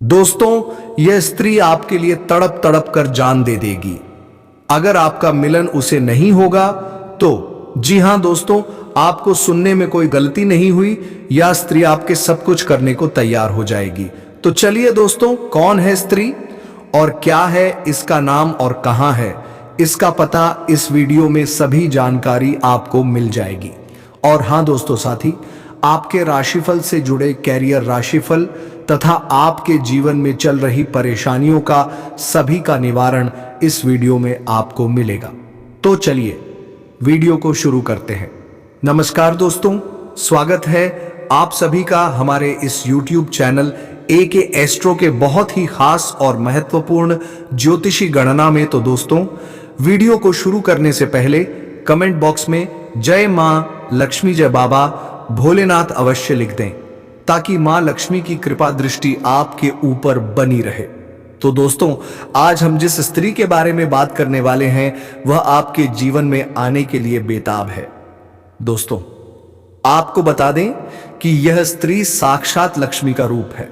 दोस्तों, यह स्त्री आपके लिए तड़प तड़प कर जान दे देगी अगर आपका मिलन उसे नहीं होगा तो। जी हां दोस्तों, आपको सुनने में कोई गलती नहीं हुई। यह स्त्री आपके सब कुछ करने को तैयार हो जाएगी। तो चलिए दोस्तों, कौन है स्त्री और क्या है इसका नाम और कहां है इसका पता, इस वीडियो में सभी जानकारी आपको मिल जाएगी। और हां दोस्तों, साथी आपके राशिफल से जुड़े कैरियर राशिफल तथा आपके जीवन में चल रही परेशानियों का सभी का निवारण इस वीडियो में आपको मिलेगा। तो चलिए वीडियो को शुरू करते हैं। नमस्कार दोस्तों, स्वागत है आप सभी का हमारे इस YouTube चैनल AK एस्ट्रो के बहुत ही खास और महत्वपूर्ण ज्योतिषी गणना में। तो दोस्तों, वीडियो को शुरू करने से पहले कमेंट बॉक्स में जय मां लक्ष्मी जय बाबा भोलेनाथ अवश्य लिख दें ताकि मां लक्ष्मी की कृपा दृष्टि आपके ऊपर बनी रहे। तो दोस्तों, आज हम जिस स्त्री के बारे में बात करने वाले हैं वह आपके जीवन में आने के लिए बेताब है। दोस्तों, आपको बता दें कि यह स्त्री साक्षात लक्ष्मी का रूप है।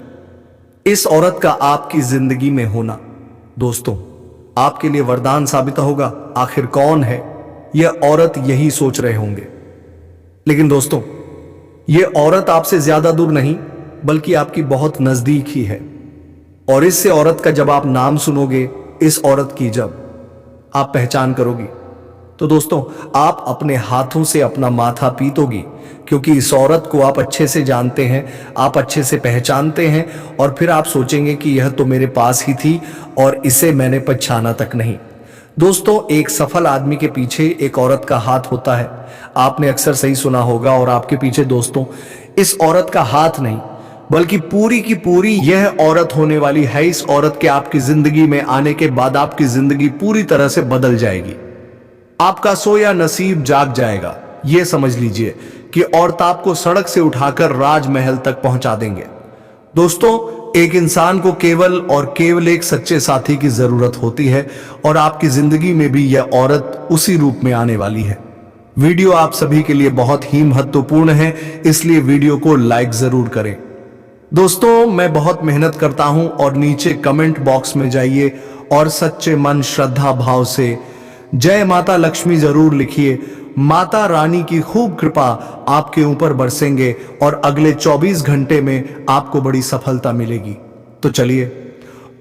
इस औरत का आपकी जिंदगी में होना दोस्तों आपके लिए वरदान साबित होगा। आखिर कौन है यह औरत, यही सोच रहे होंगे। लेकिन दोस्तों, यह औरत आपसे ज्यादा दूर नहीं बल्कि आपकी बहुत नजदीक ही है। और इससे औरत का जब आप नाम सुनोगे, इस औरत की जब आप पहचान करोगी, तो दोस्तों आप अपने हाथों से अपना माथा पीटोगी, क्योंकि इस औरत को आप अच्छे से जानते हैं, आप अच्छे से पहचानते हैं। और फिर आप सोचेंगे कि यह तो मेरे पास ही थी और इसे मैंने पहचाना तक नहीं। दोस्तों, एक सफल आदमी के पीछे एक औरत का हाथ होता है। आपने अक्सर सही सुना होगा। और आपके पीछे दोस्तों इस औरत का हाथ नहीं बल्कि पूरी की पूरी यह औरत होने वाली है। इस औरत के आपकी जिंदगी में आने के बाद आपकी जिंदगी पूरी तरह से बदल जाएगी। आपका सोया नसीब जाग जाएगा। यह समझ लीजिए कि औरत आपको सड़क से उठाकर राजमहल तक पहुंचा देंगे। दोस्तों, एक इंसान को केवल और केवल एक सच्चे साथी की जरूरत होती है और आपकी जिंदगी में भी यह औरत उसी रूप में आने वाली है। वीडियो आप सभी के लिए बहुत ही महत्वपूर्ण है, इसलिए वीडियो को लाइक जरूर करें। दोस्तों, मैं बहुत मेहनत करता हूं और नीचे कमेंट बॉक्स में जाइए और सच्चे मन श्रद्धा भाव से जय माता लक्ष्मी जरूर लिखिए। माता रानी की खूब कृपा आपके ऊपर बरसेंगे और अगले 24 घंटे में आपको बड़ी सफलता मिलेगी। तो चलिए,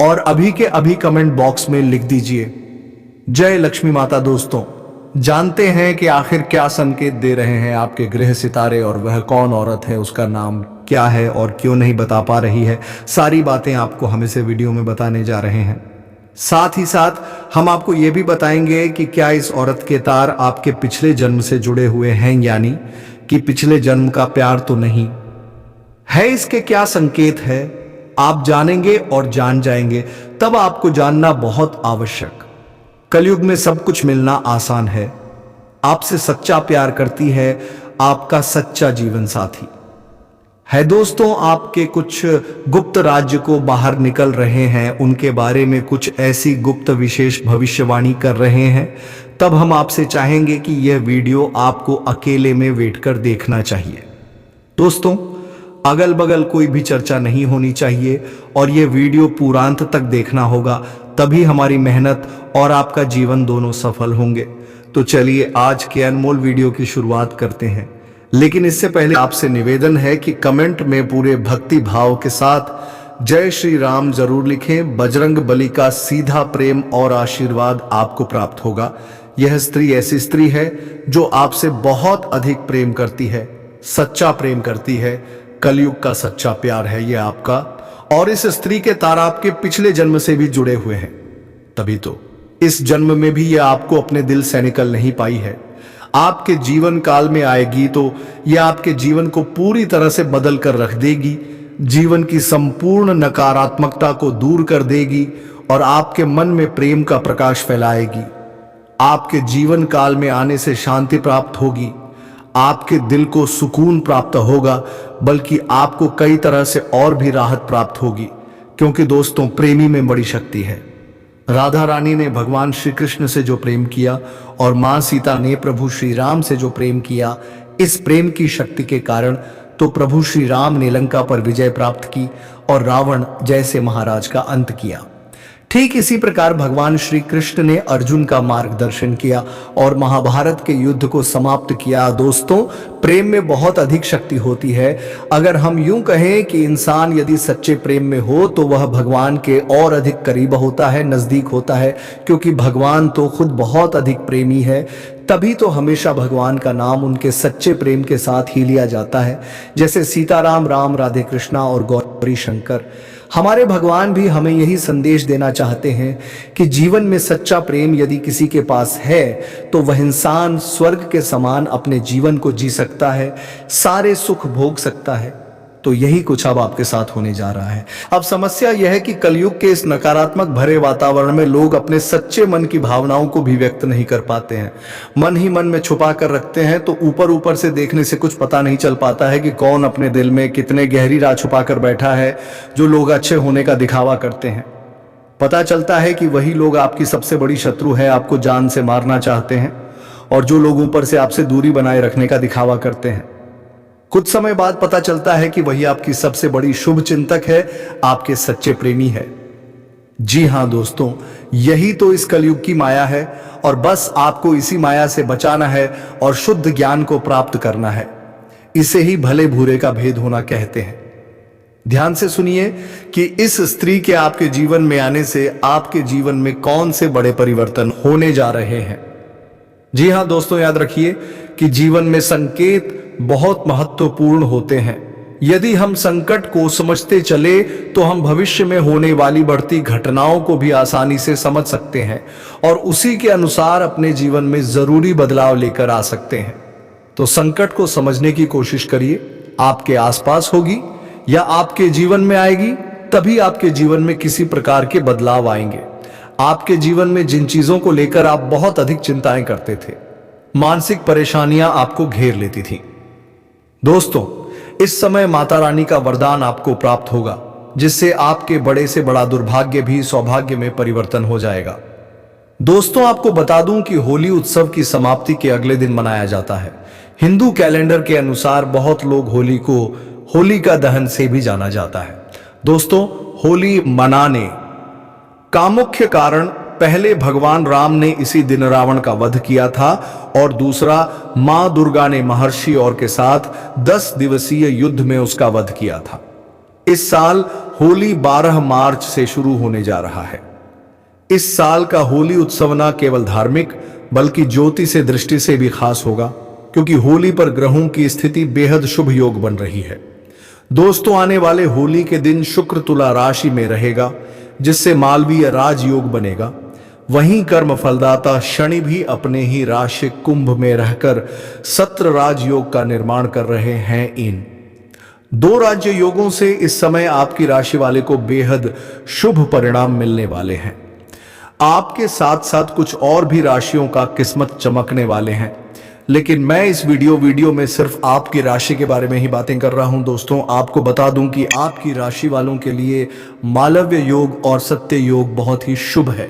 और अभी के अभी कमेंट बॉक्स में लिख दीजिए जय लक्ष्मी माता। दोस्तों, जानते हैं कि आखिर क्या संकेत दे रहे हैं आपके ग्रह सितारे, और वह कौन औरत है, उसका नाम क्या है और क्यों नहीं बता पा रही है। सारी बातें आपको हम इस वीडियो में बताने जा रहे हैं। साथ ही साथ हम आपको यह भी बताएंगे कि क्या इस औरत के तार आपके पिछले जन्म से जुड़े हुए हैं, यानी कि पिछले जन्म का प्यार तो नहीं है। इसके क्या संकेत है आप जानेंगे और जान जाएंगे। तब आपको जानना बहुत आवश्यक। कलयुग में सब कुछ मिलना आसान है। आपसे सच्चा प्यार करती है आपका सच्चा जीवन साथी है। दोस्तों, आपके कुछ गुप्त राज्य को बाहर निकल रहे हैं, उनके बारे में कुछ ऐसी गुप्त विशेष भविष्यवाणी कर रहे हैं। तब हम आपसे चाहेंगे कि यह वीडियो आपको अकेले में वेट कर देखना चाहिए। दोस्तों, अगल बगल कोई भी चर्चा नहीं होनी चाहिए और यह वीडियो पूरांत तक देखना होगा, तभी हमारी मेहनत और आपका जीवन दोनों सफल होंगे। तो चलिए आज के अनमोल वीडियो की शुरुआत करते हैं। लेकिन इससे पहले आपसे निवेदन है कि कमेंट में पूरे भक्ति भाव के साथ जय श्री राम जरूर लिखें। बजरंग बली का सीधा प्रेम और आशीर्वाद आपको प्राप्त होगा। यह स्त्री ऐसी स्त्री है जो आपसे बहुत अधिक प्रेम करती है, सच्चा प्रेम करती है। कलयुग का सच्चा प्यार है यह आपका। और इस स्त्री के तार आपके पिछले जन्म से भी जुड़े हुए हैं, तभी तो इस जन्म में भी यह आपको अपने दिल से निकल नहीं पाई है। आपके जीवन काल में आएगी तो यह आपके जीवन को पूरी तरह से बदल कर रख देगी, जीवन की संपूर्ण नकारात्मकता को दूर कर देगी और आपके मन में प्रेम का प्रकाश फैलाएगी। आपके जीवन काल में आने से शांति प्राप्त होगी, आपके दिल को सुकून प्राप्त होगा, बल्कि आपको कई तरह से और भी राहत प्राप्त होगी। क्योंकि दोस्तों, प्रेमी में बड़ी शक्ति है। राधा रानी ने भगवान श्री कृष्ण से जो प्रेम किया और मां सीता ने प्रभु श्री राम से जो प्रेम किया, इस प्रेम की शक्ति के कारण तो प्रभु श्री राम ने लंका पर विजय प्राप्त की और रावण जैसे महाराज का अंत किया। ठीक इसी प्रकार भगवान श्री कृष्ण ने अर्जुन का मार्गदर्शन किया और महाभारत के युद्ध को समाप्त किया। दोस्तों, प्रेम में बहुत अधिक शक्ति होती है। अगर हम यूं कहें कि इंसान यदि सच्चे प्रेम में हो तो वह भगवान के और अधिक करीब होता है, नजदीक होता है, क्योंकि भगवान तो खुद बहुत अधिक प्रेमी है। तभी तो हमेशा भगवान का नाम उनके सच्चे प्रेम के साथ ही लिया जाता है, जैसे सीताराम, राम, राधे कृष्णा और गौरी शंकर। हमारे भगवान भी हमें यही संदेश देना चाहते हैं कि जीवन में सच्चा प्रेम यदि किसी के पास है तो वह इंसान स्वर्ग के समान अपने जीवन को जी सकता है, सारे सुख भोग सकता है। तो यही कुछ अब आपके साथ होने जा रहा है। अब समस्या यह है कि कलयुग के इस नकारात्मक भरे वातावरण में लोग अपने सच्चे मन की भावनाओं को भी व्यक्त नहीं कर पाते हैं, मन ही मन में छुपा कर रखते हैं। तो ऊपर ऊपर से देखने से कुछ पता नहीं चल पाता है कि कौन अपने दिल में कितने गहरी राह छुपा कर बैठा है। जो लोग अच्छे होने का दिखावा करते हैं, पता चलता है कि वही लोग आपकी सबसे बड़ी शत्रु है, आपको जान से मारना चाहते हैं। और जो लोग ऊपर से आपसे दूरी बनाए रखने का दिखावा करते हैं, कुछ समय बाद पता चलता है कि वही आपकी सबसे बड़ी शुभ चिंतक है, आपके सच्चे प्रेमी है। जी हां दोस्तों, यही तो इस कलयुग की माया है और बस आपको इसी माया से बचाना है और शुद्ध ज्ञान को प्राप्त करना है। इसे ही भले बुरे का भेद होना कहते हैं। ध्यान से सुनिए कि इस स्त्री के आपके जीवन में आने से आपके जीवन में कौन से बड़े परिवर्तन होने जा रहे हैं। जी हां दोस्तों, याद रखिए कि जीवन में संकेत बहुत महत्वपूर्ण होते हैं। यदि हम संकट को समझते चले तो हम भविष्य में होने वाली बढ़ती घटनाओं को भी आसानी से समझ सकते हैं और उसी के अनुसार अपने जीवन में जरूरी बदलाव लेकर आ सकते हैं। तो संकट को समझने की कोशिश करिए। आपके आसपास होगी या आपके जीवन में आएगी, तभी आपके जीवन में किसी प्रकार के बदलाव आएंगे। आपके जीवन में जिन चीजों को लेकर आप बहुत अधिक चिंताएं करते थे, मानसिक परेशानियां आपको घेर लेती थीं, दोस्तों, इस समय माता रानी का वरदान आपको प्राप्त होगा, जिससे आपके बड़े से बड़ा दुर्भाग्य भी सौभाग्य में परिवर्तन हो जाएगा। दोस्तों, आपको बता दूं कि होली उत्सव की समाप्ति के अगले दिन मनाया जाता है। हिंदू कैलेंडर के अनुसार बहुत लोग होली को होलिका दहन से भी जाना जाता है। दोस्तों, होली मनाने का मुख्य कारण, पहले भगवान राम ने इसी दिन रावण का वध किया था और दूसरा मां दुर्गा ने महर्षि और के साथ 10 दिवसीय युद्ध में उसका वध किया था। इस साल होली 12 मार्च से शुरू होने जा रहा है। इस साल का होली उत्सव न केवल धार्मिक बल्कि ज्योति से दृष्टि से भी खास होगा, क्योंकि होली पर ग्रहों की स्थिति बेहद शुभ योग बन रही है। दोस्तों, आने वाले होली के दिन शुक्र तुला राशि में रहेगा, जिससे मालवीय राजयोग बनेगा। वहीं कर्म फलदाता शनि भी अपने ही राशि कुंभ में रहकर सत्र राजयोग का निर्माण कर रहे हैं। इन 2 राज्य योगों से इस समय आपकी राशि वाले को बेहद शुभ परिणाम मिलने वाले हैं। आपके साथ साथ कुछ और भी राशियों का किस्मत चमकने वाले हैं, लेकिन मैं इस वीडियो में सिर्फ आपकी राशि के बारे में ही बातें कर रहा हूं। दोस्तों, आपको बता दूं कि आपकी राशि वालों के लिए मालव्य योग और सत्य योग बहुत ही शुभ है।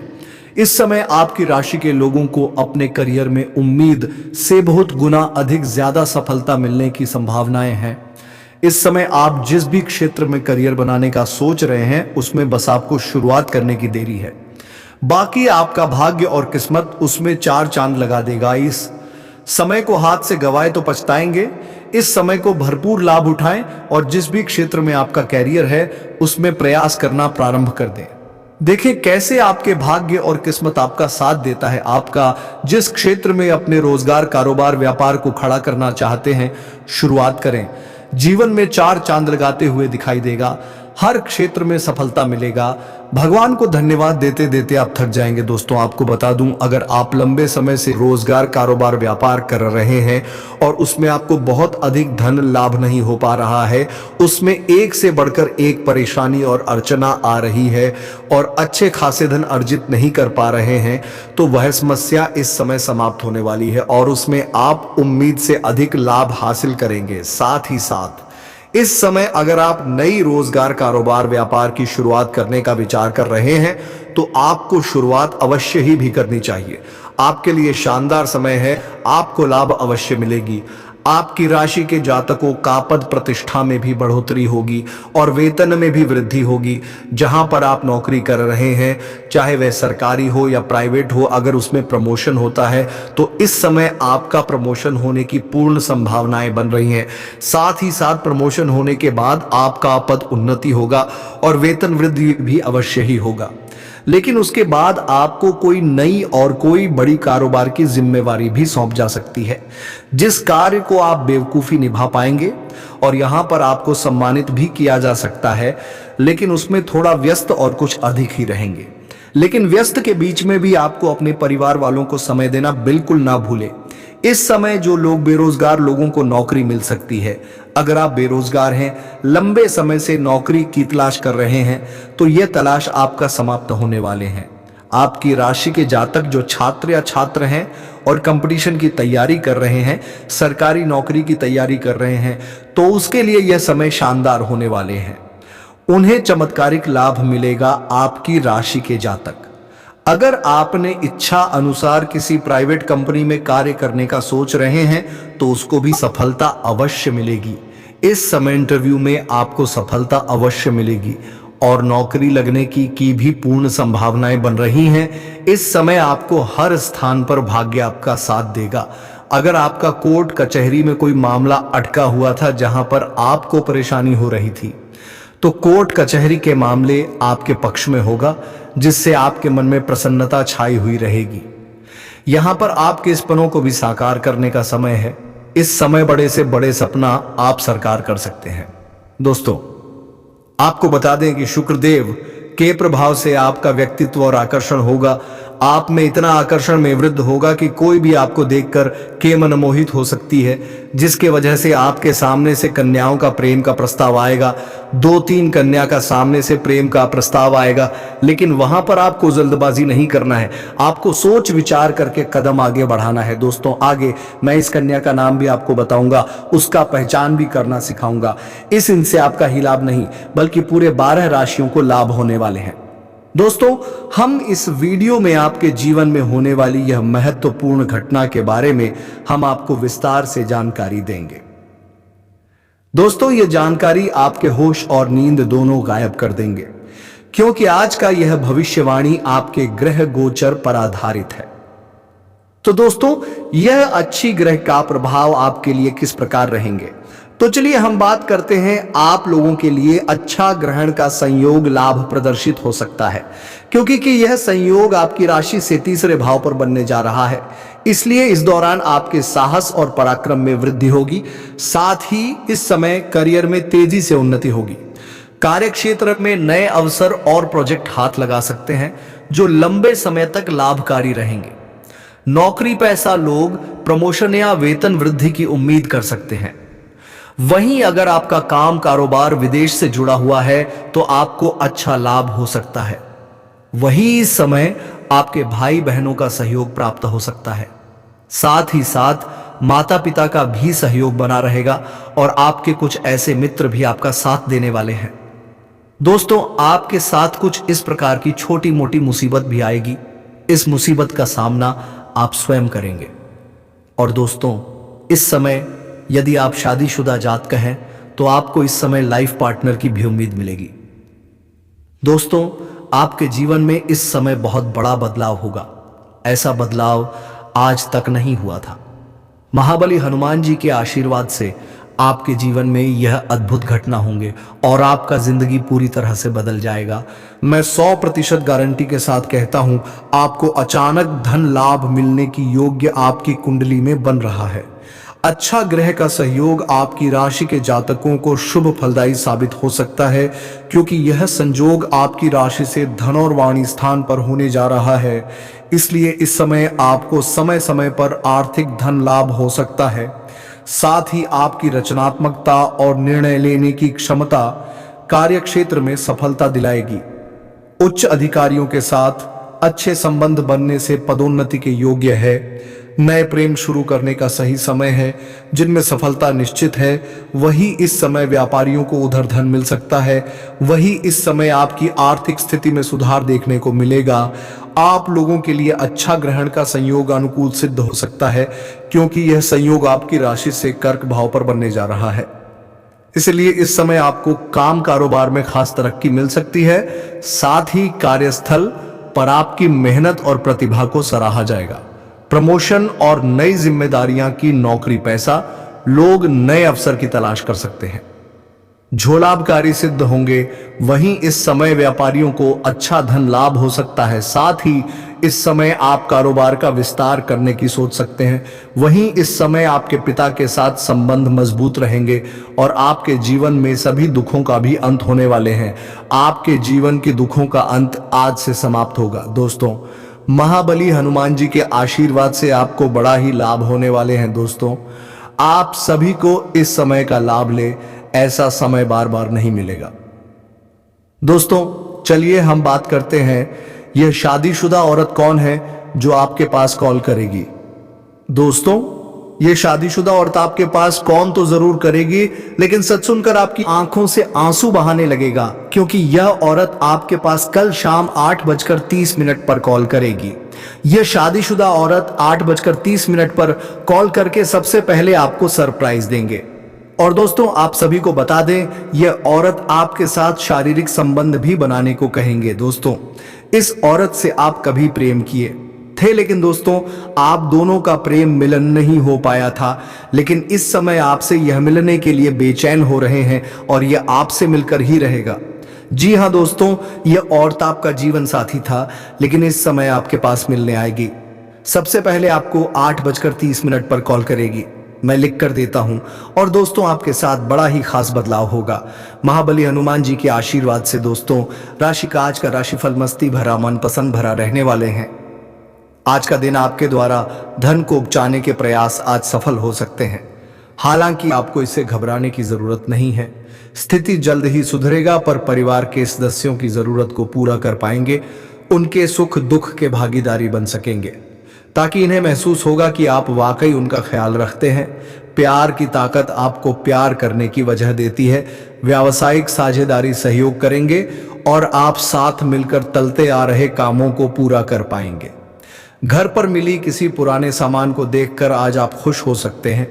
इस समय आपकी राशि के लोगों को अपने करियर में उम्मीद से बहुत गुना अधिक ज्यादा सफलता मिलने की संभावनाएं हैं। इस समय आप जिस भी क्षेत्र में करियर बनाने का सोच रहे हैं, उसमें बस आपको शुरुआत करने की देरी है। बाकी आपका भाग्य और किस्मत उसमें 4 चांद लगा देगा। इस समय को हाथ से गवाए तो पछताएंगे। इस समय को भरपूर लाभ उठाएं और जिस भी क्षेत्र में आपका कैरियर है उसमें प्रयास करना प्रारंभ कर दें। देखें कैसे आपके भाग्य और किस्मत आपका साथ देता है। आपका जिस क्षेत्र में अपने रोजगार, कारोबार, व्यापार को खड़ा करना चाहते हैं, शुरुआत करें। जीवन में 4 चांद लगाते हुए दिखाई देगा। हर क्षेत्र में सफलता मिलेगा। भगवान को धन्यवाद देते देते आप थक जाएंगे। दोस्तों, आपको बता दूं, अगर आप लंबे समय से रोजगार, कारोबार, व्यापार कर रहे हैं और उसमें आपको बहुत अधिक धन लाभ नहीं हो पा रहा है, उसमें एक से बढ़कर एक परेशानी और अर्चना आ रही है और अच्छे खासे धन अर्जित नहीं कर पा रहे हैं, तो वह समस्या इस समय समाप्त होने वाली है और उसमें आप उम्मीद से अधिक लाभ हासिल करेंगे। साथ ही साथ इस समय अगर आप नई रोजगार, कारोबार, व्यापार की शुरुआत करने का विचार कर रहे हैं, तो आपको शुरुआत अवश्य ही भी करनी चाहिए। आपके लिए शानदार समय है, आपको लाभ अवश्य मिलेगी। आपकी राशि के जातकों का पद प्रतिष्ठा में भी बढ़ोतरी होगी और वेतन में भी वृद्धि होगी। जहां पर आप नौकरी कर रहे हैं, चाहे वह सरकारी हो या प्राइवेट हो, अगर उसमें प्रमोशन होता है तो इस समय आपका प्रमोशन होने की पूर्ण संभावनाएं बन रही हैं। साथ ही साथ प्रमोशन होने के बाद आपका पद उन्नति होगा और वेतन वृद्धि भी अवश्य ही होगा। लेकिन उसके बाद आपको कोई नई और कोई बड़ी कारोबार की जिम्मेवारी भी सौंप जा सकती है, जिस कार्य को आप बेवकूफी निभा पाएंगे और यहां पर आपको सम्मानित भी किया जा सकता है, लेकिन उसमें थोड़ा व्यस्त और कुछ अधिक ही रहेंगे। लेकिन व्यस्त के बीच में भी आपको अपने परिवार वालों को समय देना बिल्कुल ना भूले। इस समय जो लोग बेरोजगार लोगों को नौकरी मिल सकती है। अगर आप बेरोजगार हैं, लंबे समय से नौकरी की तलाश कर रहे हैं, तो यह तलाश आपका समाप्त होने वाले हैं। आपकी राशि के जातक जो छात्र या छात्र हैं और कंपटीशन की तैयारी कर रहे हैं, सरकारी नौकरी की तैयारी कर रहे हैं, तो उसके लिए यह समय शानदार होने वाले हैं। उन्हें चमत्कारिक लाभ मिलेगा आपकी राशि के जातक। अगर आपने इच्छा अनुसार किसी प्राइवेट कंपनी में कार्य करने का सोच रहे हैं, तो उसको भी सफलता अवश्य मिलेगी। इस समय इंटरव्यू में आपको सफलता अवश्य मिलेगी और नौकरी लगने की भी पूर्ण संभावनाएं बन रही हैं। इस समय आपको हर स्थान पर भाग्य आपका साथ देगा। अगर आपका कोर्ट कचहरी में कोई मामला अटका हुआ था जहां पर आपको परेशानी हो रही थी, तो कोर्ट कचहरी के मामले आपके पक्ष में होगा, जिससे आपके मन में प्रसन्नता छाई हुई रहेगी। यहां पर आपके सपनों को भी साकार करने का समय है। इस समय बड़े से बड़े सपना आप साकार कर सकते हैं। दोस्तों, आपको बता दें कि शुक्रदेव के प्रभाव से आपका व्यक्तित्व और आकर्षण होगा। आप में इतना आकर्षण में वृद्धि होगा कि कोई भी आपको देखकर के मनमोहित हो सकती है, जिसके वजह से आपके सामने से कन्याओं का प्रेम का प्रस्ताव आएगा। 2-3 कन्या का सामने से प्रेम का प्रस्ताव आएगा, लेकिन वहां पर आपको जल्दबाजी नहीं करना है। आपको सोच विचार करके कदम आगे बढ़ाना है। दोस्तों, आगे मैं इस कन्या का नाम भी आपको बताऊंगा, उसका पहचान भी करना सिखाऊंगा। इस इनसे आपका ही लाभ नहीं, बल्कि पूरे 12 राशियों को लाभ होने वाले हैं। दोस्तों, हम इस वीडियो में आपके जीवन में होने वाली यह महत्वपूर्ण घटना के बारे में हम आपको विस्तार से जानकारी देंगे। दोस्तों, यह जानकारी आपके होश और नींद दोनों गायब कर देंगे, क्योंकि आज का यह भविष्यवाणी आपके ग्रह गोचर पर आधारित है। तो दोस्तों, यह अच्छी ग्रह का प्रभाव आपके लिए किस प्रकार रहेंगे, तो चलिए हम बात करते हैं। आप लोगों के लिए अच्छा ग्रहण का संयोग लाभ प्रदर्शित हो सकता है, क्योंकि यह संयोग आपकी राशि से तीसरे भाव पर बनने जा रहा है। इसलिए इस दौरान आपके साहस और पराक्रम में वृद्धि होगी। साथ ही इस समय करियर में तेजी से उन्नति होगी। कार्य क्षेत्र में नए अवसर और प्रोजेक्ट हाथ लगा सकते हैं, जो लंबे समय तक लाभकारी रहेंगे। नौकरी पेशा लोग प्रमोशन या वेतन वृद्धि की उम्मीद कर सकते हैं। वहीं अगर आपका काम कारोबार विदेश से जुड़ा हुआ है, तो आपको अच्छा लाभ हो सकता है। वहीं इस समय आपके भाई बहनों का सहयोग प्राप्त हो सकता है। साथ ही साथ माता पिता का भी सहयोग बना रहेगा और आपके कुछ ऐसे मित्र भी आपका साथ देने वाले हैं। दोस्तों, आपके साथ कुछ इस प्रकार की छोटी मोटी मुसीबत भी आएगी। इस मुसीबत का सामना आप स्वयं करेंगे। और दोस्तों, इस समय यदि आप शादीशुदा जातक हैं, तो आपको इस समय लाइफ पार्टनर की भी उम्मीद मिलेगी। दोस्तों, आपके जीवन में इस समय बहुत बड़ा बदलाव होगा। ऐसा बदलाव आज तक नहीं हुआ था। महाबली हनुमान जी के आशीर्वाद से आपके जीवन में यह अद्भुत घटना होंगे और आपका जिंदगी पूरी तरह से बदल जाएगा। मैं 100% गारंटी के साथ कहता हूं, आपको अचानक धन लाभ मिलने की योग्य आपकी कुंडली में बन रहा है। अच्छा ग्रह का सहयोग आपकी राशि के जातकों को शुभ फलदायी साबित हो सकता है, क्योंकि यह संजोग आपकी राशि से धन और वाणी स्थान पर होने जा रहा है। इसलिए इस समय आपको समय समय पर आर्थिक धन लाभ हो सकता है। साथ ही आपकी रचनात्मकता और निर्णय लेने की क्षमता कार्य क्षेत्र में सफलता दिलाएगी। उच्च अधिकारियों के साथ अच्छे संबंध बनने से पदोन्नति के योग्य है। नए प्रेम शुरू करने का सही समय है, जिनमें सफलता निश्चित है। वही इस समय व्यापारियों को उधर धन मिल सकता है। वही इस समय आपकी आर्थिक स्थिति में सुधार देखने को मिलेगा आप लोगों के लिए अच्छा ग्रहण का संयोग अनुकूल सिद्ध हो सकता है, क्योंकि यह संयोग आपकी राशि से कर्क भाव पर बनने जा रहा है। इसलिए इस समय आपको काम कारोबार में खास तरक्की मिल सकती है। साथ ही कार्यस्थल पर आपकी मेहनत और प्रतिभा को सराहा जाएगा। प्रमोशन और नई जिम्मेदारियां की नौकरी पैसा, लोग नए अवसर की तलाश कर सकते हैं, झोलाभकारी सिद्ध होंगे। वहीं इस समय व्यापारियों को अच्छा धन लाभ हो सकता है। साथ ही इस समय आप कारोबार का विस्तार करने की सोच सकते हैं। वहीं इस समय आपके पिता के साथ संबंध मजबूत रहेंगे और आपके जीवन में सभी दुखों का भी अंत होने वाले हैं। आपके जीवन के दुखों का अंत आज से समाप्त होगा। दोस्तों, महाबली हनुमान जी के आशीर्वाद से आपको बड़ा ही लाभ होने वाले हैं। दोस्तों, आप सभी को इस समय का लाभ ले, ऐसा समय बार बार नहीं मिलेगा। दोस्तों, चलिए हम बात करते हैं, यह शादीशुदा औरत कौन है जो आपके पास कॉल करेगी। दोस्तों, यह शादीशुदा औरत आपके पास कौन तो जरूर करेगी, लेकिन सच सुनकर आपकी आंखों से आंसू बहाने लगेगा, क्योंकि यह औरत आपके पास कल शाम 8:30 पर कॉल करेगी। यह शादीशुदा औरत 8:30 पर कॉल करके सबसे पहले आपको सरप्राइज देंगे। और दोस्तों, आप सभी को बता दें, यह औरत आपके साथ शारीरिक संबंध भी बनाने को कहेंगे। दोस्तों, इस औरत से आप कभी प्रेम किए थे, लेकिन दोस्तों आप दोनों का प्रेम मिलन नहीं हो पाया था, लेकिन इस समय आपसे यह मिलने के लिए बेचैन हो रहे हैं और यह आपसे मिलकर ही रहेगा। जी हाँ दोस्तों, यह औरत आपका जीवन साथी था, लेकिन इस समय आपके पास मिलने आएगी। सबसे पहले आपको 8:30 पर कॉल करेगी, मैं लिख कर देता हूं। और दोस्तों, आपके साथ बड़ा ही खास बदलाव होगा। महाबली हनुमान जी के आशीर्वाद से दोस्तों, राशि का आज का राशिफल मस्ती भरा, मन पसंद भरा रहने वाले हैं। आज का दिन आपके द्वारा धन को उपचाने के प्रयास आज सफल हो सकते हैं। हालांकि आपको इससे घबराने की जरूरत नहीं है। स्थिति जल्द ही सुधरेगा, पर परिवार के सदस्यों की जरूरत को पूरा कर पाएंगे, उनके सुख दुख के भागीदारी बन सकेंगे, ताकि इन्हें महसूस होगा कि आप वाकई उनका ख्याल रखते हैं। प्यार की ताकत आपको प्यार करने की वजह देती है। व्यावसायिक साझेदारी सहयोग करेंगे और आप साथ मिलकर चलते आ रहे कामों को पूरा कर पाएंगे। घर पर मिली किसी पुराने सामान को देखकर आज आप खुश हो सकते हैं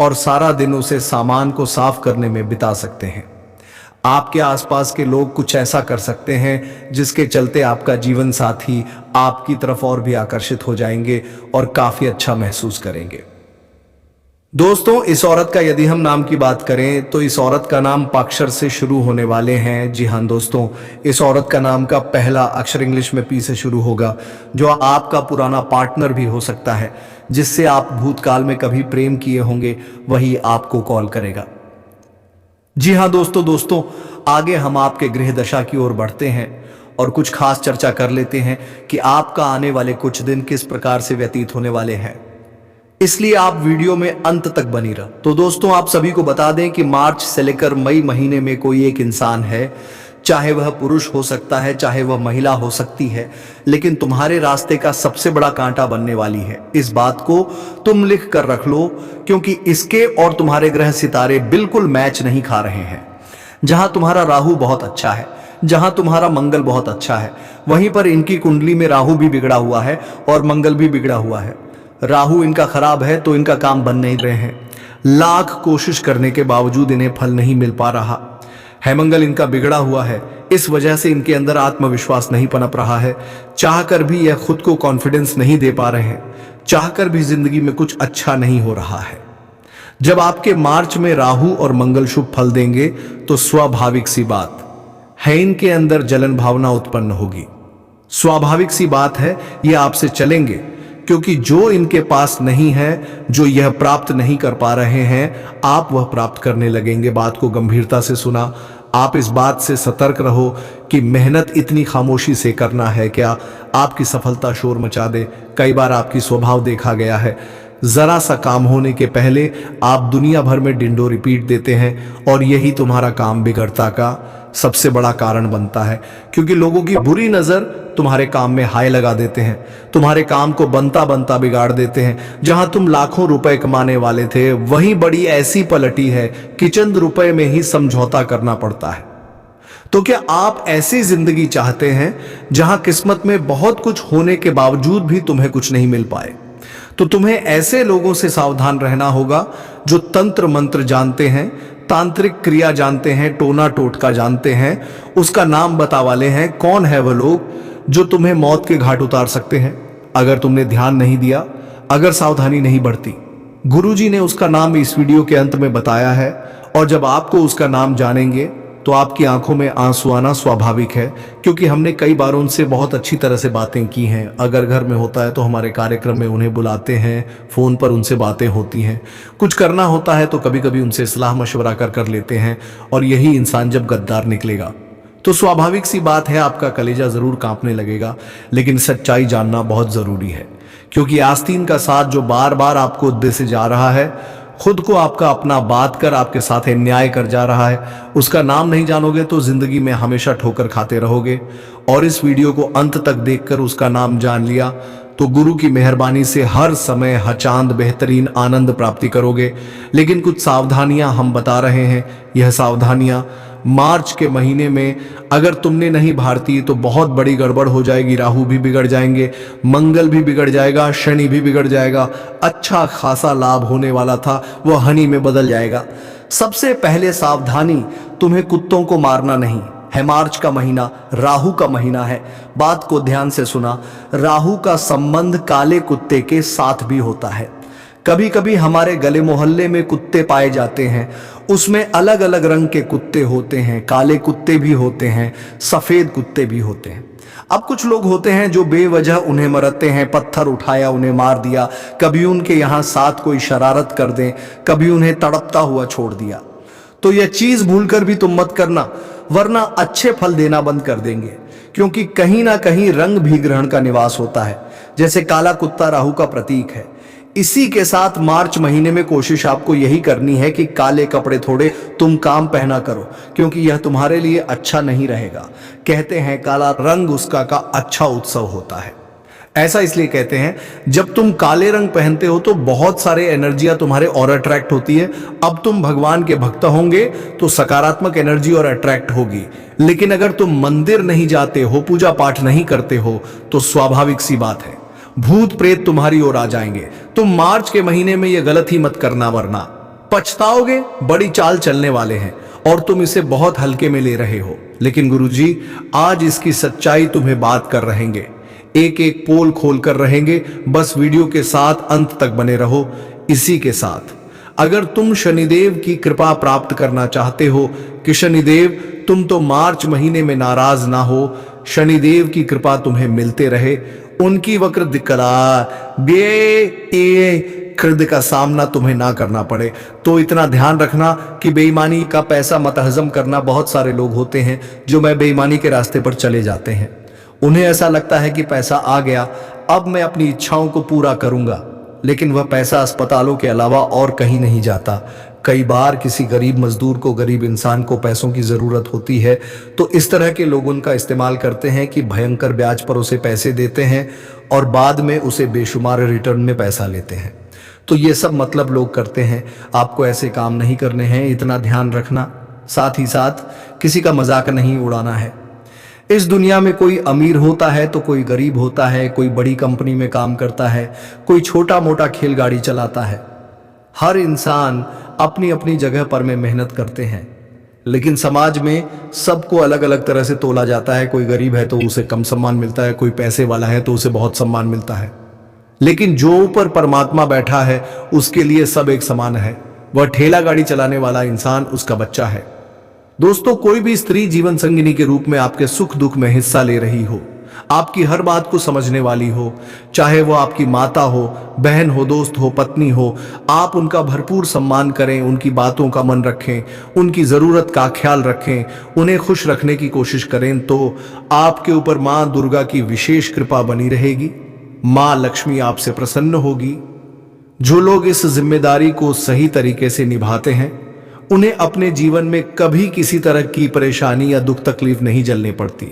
और सारा दिन उसे सामान को साफ करने में बिता सकते हैं। आपके आसपास के लोग कुछ ऐसा कर सकते हैं जिसके चलते आपका जीवन साथी आपकी तरफ और भी आकर्षित हो जाएंगे और काफी अच्छा महसूस करेंगे। दोस्तों, इस औरत का यदि हम नाम की बात करें तो इस औरत का नाम पाक्षर से शुरू होने वाले हैं। जी हाँ दोस्तों, इस औरत का नाम का पहला अक्षर इंग्लिश में पी से शुरू होगा, जो आपका पुराना पार्टनर भी हो सकता है, जिससे आप भूतकाल में कभी प्रेम किए होंगे, वही आपको कॉल करेगा। जी हाँ दोस्तों, आगे हम आपके गृह दशा की ओर बढ़ते हैं और कुछ खास चर्चा कर लेते हैं कि आपका आने वाले कुछ दिन किस प्रकार से व्यतीत होने वाले हैं। इसलिए आप वीडियो में अंत तक बनी रह। तो दोस्तों, आप सभी को बता दें कि मार्च से लेकर मई महीने में कोई एक इंसान है, चाहे वह पुरुष हो सकता है, चाहे वह महिला हो सकती है, लेकिन तुम्हारे रास्ते का सबसे बड़ा कांटा बनने वाली है। इस बात को तुम लिख कर रख लो, क्योंकि इसके और तुम्हारे ग्रह सितारे बिल्कुल मैच नहीं खा रहे हैं। जहां तुम्हारा राहु बहुत अच्छा है, जहां तुम्हारा मंगल बहुत अच्छा है, वहीं पर इनकी कुंडली में राहु भी बिगड़ा हुआ है और मंगल भी बिगड़ा हुआ है। राहु इनका खराब है तो इनका काम बन नहीं रहे हैं। लाख कोशिश करने के बावजूद इन्हें फल नहीं मिल पा रहा है। मंगल इनका बिगड़ा हुआ है, इस वजह से इनके अंदर आत्मविश्वास नहीं पनप रहा है। चाहकर भी यह खुद को कॉन्फिडेंस नहीं दे पा रहे हैं। चाहकर भी जिंदगी में कुछ अच्छा नहीं हो रहा है। जब आपके मार्च में राहु और मंगल शुभ फल देंगे तो स्वाभाविक सी बात है, इनके अंदर जलन भावना उत्पन्न होगी। स्वाभाविक सी बात है, ये आपसे चलेंगे, क्योंकि जो इनके पास नहीं है, जो यह प्राप्त नहीं कर पा रहे हैं, आप वह प्राप्त करने लगेंगे। बात को गंभीरता से सुना। आप इस बात से सतर्क रहो कि मेहनत इतनी खामोशी से करना है क्या आपकी सफलता शोर मचा दे। कई बार आपकी स्वभाव देखा गया है, जरा सा काम होने के पहले आप दुनिया भर में डिंडो रिपीट देते हैं और यही तुम्हारा काम बिगड़ता का सबसे बड़ा कारण बनता है, क्योंकि लोगों की बुरी नजर तुम्हारे काम में हाय लगा देते हैं, तुम्हारे काम को बनता बनता बिगाड़ देते हैं। जहां तुम लाखों रुपए कमाने वाले थे, वहीं बड़ी ऐसी पलटी है कि चंद रुपए में ही समझौता करना पड़ता है। तो क्या आप ऐसी जिंदगी चाहते हैं जहां किस्मत में बहुत कुछ होने के बावजूद भी तुम्हें कुछ नहीं मिल पाए? तो तुम्हें ऐसे लोगों से सावधान रहना होगा जो तंत्र मंत्र जानते हैं, तांत्रिक क्रिया जानते हैं, टोना टोटका जानते हैं। उसका नाम बता वाले हैं। कौन है वह लोग जो तुम्हें मौत के घाट उतार सकते हैं अगर तुमने ध्यान नहीं दिया, अगर सावधानी नहीं बढ़ती? गुरुजी ने उसका नाम इस वीडियो के अंत में बताया है, और जब आपको उसका नाम जानेंगे तो आपकी आंखों में आंसू आना स्वाभाविक है, क्योंकि हमने कई बार उनसे बहुत अच्छी तरह से बातें की हैं। अगर घर में होता है तो हमारे कार्यक्रम में उन्हें बुलाते हैं, फोन पर उनसे बातें होती हैं। कुछ करना होता है तो कभी कभी उनसे सलाह मशवरा कर लेते हैं। और यही इंसान जब गद्दार निकलेगा तो स्वाभाविक सी बात है, आपका कलेजा जरूर कांपने लगेगा। लेकिन सच्चाई जानना बहुत जरूरी है, क्योंकि आस्तीन का साथ जो बार बार आपको उद्देश्य से जा रहा है, खुद को आपका अपना बात कर आपके साथ अन्याय कर जा रहा है, उसका नाम नहीं जानोगे तो जिंदगी में हमेशा ठोकर खाते रहोगे। और इस वीडियो को अंत तक देखकर उसका नाम जान लिया तो गुरु की मेहरबानी से हर समय हचांद बेहतरीन आनंद प्राप्ति करोगे। लेकिन कुछ सावधानियां हम बता रहे हैं। यह सावधानियां मार्च के महीने में अगर तुमने नहीं भारती तो बहुत बड़ी गड़बड़ हो जाएगी। राहु भी बिगड़ जाएंगे, मंगल भी बिगड़ जाएगा, शनि भी बिगड़ जाएगा। अच्छा खासा लाभ होने वाला था वह हानि में बदल जाएगा। सबसे पहले सावधानी, तुम्हें कुत्तों को मारना नहीं है। मार्च का महीना राहु का महीना है। बात को ध्यान से सुना, राहु का संबंध काले कुत्ते के साथ भी होता है। कभी कभी हमारे गले मोहल्ले में कुत्ते पाए जाते हैं, उसमें अलग अलग रंग के कुत्ते होते हैं, काले कुत्ते भी होते हैं, सफेद कुत्ते भी होते हैं। अब कुछ लोग होते हैं जो बेवजह उन्हें मरते हैं, पत्थर उठाया उन्हें मार दिया, कभी उनके यहाँ साथ कोई शरारत कर दें, कभी उन्हें तड़पता हुआ छोड़ दिया। तो यह चीज भूलकर भी तुम मत करना, वरना अच्छे फल देना बंद कर देंगे। क्योंकि कहीं ना कहीं रंग भी ग्रहण का निवास होता है, जैसे काला कुत्ता राहु का प्रतीक है। इसी के साथ मार्च महीने में कोशिश आपको यही करनी है कि काले कपड़े थोड़े तुम काम पहना करो, क्योंकि यह तुम्हारे लिए अच्छा नहीं रहेगा। कहते हैं काला रंग उसका का अच्छा उत्सव होता है। ऐसा इसलिए कहते हैं, जब तुम काले रंग पहनते हो तो बहुत सारे एनर्जियां तुम्हारे और अट्रैक्ट होती है। अब तुम भगवान के भक्त होंगे तो सकारात्मक एनर्जी और अट्रैक्ट होगी। लेकिन अगर तुम मंदिर नहीं जाते हो, पूजा पाठ नहीं करते हो, तो स्वाभाविक सी बात है भूत प्रेत तुम्हारी ओर आ जाएंगे। तुम मार्च के महीने में यह गलत ही मत करना, वरना पछताओगे। बड़ी चाल चलने वाले हैं और तुम इसे बहुत हल्के में ले रहे हो। लेकिन गुरुजी आज इसकी सच्चाई तुम्हें बात कर रहेंगे, एक एक पोल खोल कर रहेंगे। बस वीडियो के साथ अंत तक बने रहो। इसी के साथ अगर तुम शनिदेव की कृपा प्राप्त करना चाहते हो कि शनिदेव तुम तो मार्च महीने में नाराज ना हो, शनिदेव की कृपा तुम्हें मिलते रहे, उनकी वक्र दिक्कत कृद का सामना तुम्हें ना करना पड़े, तो इतना ध्यान रखना कि बेईमानी का पैसा मत हजम करना। बहुत सारे लोग होते हैं जो मैं बेईमानी के रास्ते पर चले जाते हैं। उन्हें ऐसा लगता है कि पैसा आ गया, अब मैं अपनी इच्छाओं को पूरा करूंगा, लेकिन वह पैसा अस्पतालों के अलावा और कहीं नहीं जाता। कई बार किसी गरीब मजदूर को, गरीब इंसान को पैसों की जरूरत होती है, तो इस तरह के लोग उनका इस्तेमाल करते हैं कि भयंकर ब्याज पर उसे पैसे देते हैं और बाद में उसे बेशुमार रिटर्न में पैसा लेते हैं। तो ये सब मतलब लोग करते हैं। आपको ऐसे काम नहीं करने हैं, इतना ध्यान रखना। साथ ही साथ किसी का मजाक नहीं उड़ाना है। इस दुनिया में कोई अमीर होता है तो कोई गरीब होता है, कोई बड़ी कंपनी में काम करता है, कोई छोटा मोटा खेल गाड़ी चलाता है। हर इंसान अपनी अपनी जगह पर में मेहनत करते हैं, लेकिन समाज में सबको अलग अलग तरह से तोला जाता है। कोई गरीब है तो उसे कम सम्मान मिलता है, कोई पैसे वाला है तो उसे बहुत सम्मान मिलता है। लेकिन जो ऊपर परमात्मा बैठा है उसके लिए सब एक समान है। वह ठेला गाड़ी चलाने वाला इंसान उसका बच्चा है। दोस्तों, कोई भी स्त्री जीवन संगिनी के रूप में आपके सुख दुख में हिस्सा ले रही हो, आपकी हर बात को समझने वाली हो, चाहे वो आपकी माता हो, बहन हो, दोस्त हो, पत्नी हो, आप उनका भरपूर सम्मान करें, उनकी बातों का मन रखें, उनकी जरूरत का ख्याल रखें, उन्हें खुश रखने की कोशिश करें, तो आपके ऊपर मां दुर्गा की विशेष कृपा बनी रहेगी। मां लक्ष्मी आपसे प्रसन्न होगी। जो लोग इस जिम्मेदारी को सही तरीके से निभाते हैं, उन्हें अपने जीवन में कभी किसी तरह की परेशानी या दुख तकलीफ नहीं झेलनी पड़ती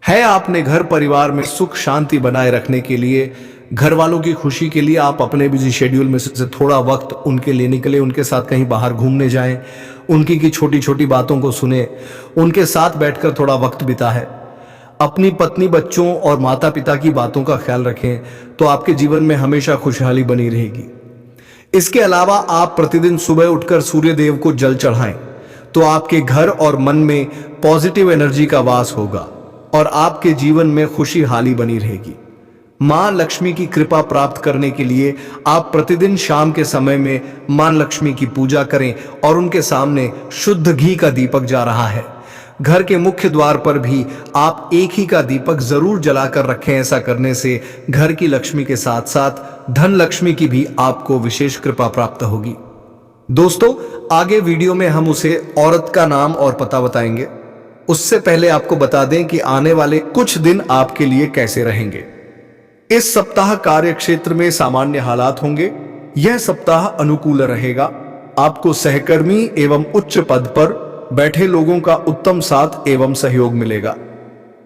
है। आपने घर परिवार में सुख शांति बनाए रखने के लिए घर वालों की खुशी के लिए आप अपने बिजी शेड्यूल में से थोड़ा वक्त उनके लिए निकले, उनके साथ कहीं बाहर घूमने जाएं, उनकी की छोटी छोटी बातों को सुने, उनके साथ बैठकर थोड़ा वक्त बिताएं। अपनी पत्नी, बच्चों और माता पिता की बातों का ख्याल रखें तो आपके जीवन में हमेशा खुशहाली बनी रहेगी। इसके अलावा आप प्रतिदिन सुबह उठकर सूर्य देव को जल चढ़ाएं तो आपके घर और मन में पॉजिटिव एनर्जी का वास होगा और आपके जीवन में खुशहाली बनी रहेगी। मां लक्ष्मी की कृपा प्राप्त करने के लिए आप प्रतिदिन शाम के समय में मां लक्ष्मी की पूजा करें और उनके सामने शुद्ध घी का दीपक जा रहा है। घर के मुख्य द्वार पर भी आप एक ही का दीपक जरूर जलाकर रखें। ऐसा करने से घर की लक्ष्मी के साथ साथ धन लक्ष्मी की भी आपको विशेष कृपा प्राप्त होगी। दोस्तों, आगे वीडियो में हम उसे औरत का नाम और पता बताएंगे। उससे पहले आपको बता दें कि आने वाले कुछ दिन आपके लिए कैसे रहेंगे। इस सप्ताह कार्य क्षेत्र में सामान्य हालात होंगे। यह सप्ताह अनुकूल रहेगा। आपको सहकर्मी एवं उच्च पद पर बैठे लोगों का उत्तम साथ एवं सहयोग मिलेगा।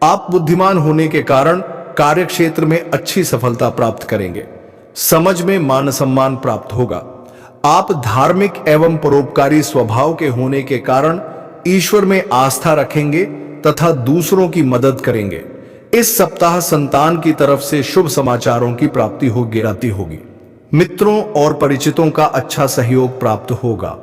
आप बुद्धिमान होने के कारण कार्य क्षेत्र में अच्छी सफलता प्राप्त करेंगे। समझ में मान सम्मान प्राप्त होगा। आप धार्मिक एवं परोपकारी स्वभाव के होने के कारण ईश्वर में आस्था रखेंगे तथा दूसरों की मदद करेंगे। इस सप्ताह संतान की तरफ से शुभ समाचारों की प्राप्ति होगी। मित्रों और परिचितों का अच्छा सहयोग प्राप्त होगा।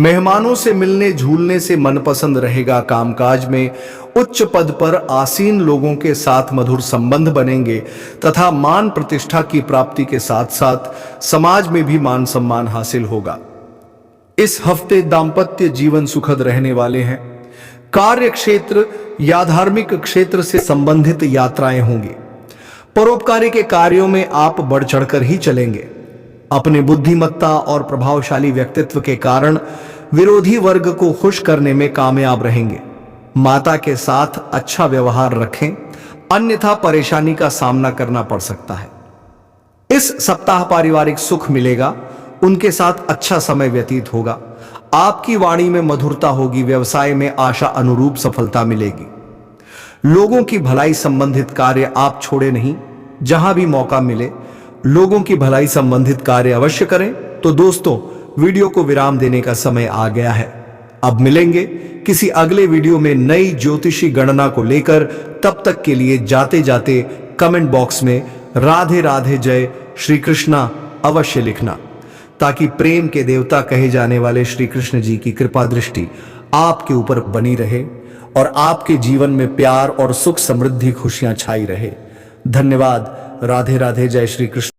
मेहमानों से मिलने झूलने से मन पसंद रहेगा। कामकाज में उच्च पद पर आसीन लोगों के साथ मधुर संबंध बनेंगे तथा मान प्रतिष्ठा की प्राप्ति के साथ साथ समाज में भी मान सम्मान हासिल होगा। इस हफ्ते दाम्पत्य जीवन सुखद रहने वाले हैं। कार्य क्षेत्र या धार्मिक क्षेत्र से संबंधित यात्राएं होंगी। परोपकारी के कार्यों में आप बढ़ चढ़कर ही चलेंगे। अपने बुद्धिमत्ता और प्रभावशाली व्यक्तित्व के कारण विरोधी वर्ग को खुश करने में कामयाब रहेंगे। माता के साथ अच्छा व्यवहार रखें, अन्यथा परेशानी का सामना करना पड़ सकता है। इस सप्ताह पारिवारिक सुख मिलेगा। उनके साथ अच्छा समय व्यतीत होगा। आपकी वाणी में मधुरता होगी। व्यवसाय में आशा अनुरूप सफलता मिलेगी। लोगों की भलाई संबंधित कार्य आप छोड़े नहीं। जहां भी मौका मिले लोगों की भलाई संबंधित कार्य अवश्य करें। तो दोस्तों, वीडियो को विराम देने का समय आ गया है। अब मिलेंगे किसी अगले वीडियो में नई ज्योतिषी गणना को लेकर। तब तक के लिए जाते जाते कमेंट बॉक्स में राधे राधे जय श्री कृष्णा अवश्य लिखना, ताकि प्रेम के देवता कहे जाने वाले श्री कृष्ण जी की कृपा दृष्टि आपके ऊपर बनी रहे और आपके जीवन में प्यार और सुख समृद्धि खुशियां छाई रहे। धन्यवाद। राधे राधे जय श्री कृष्ण।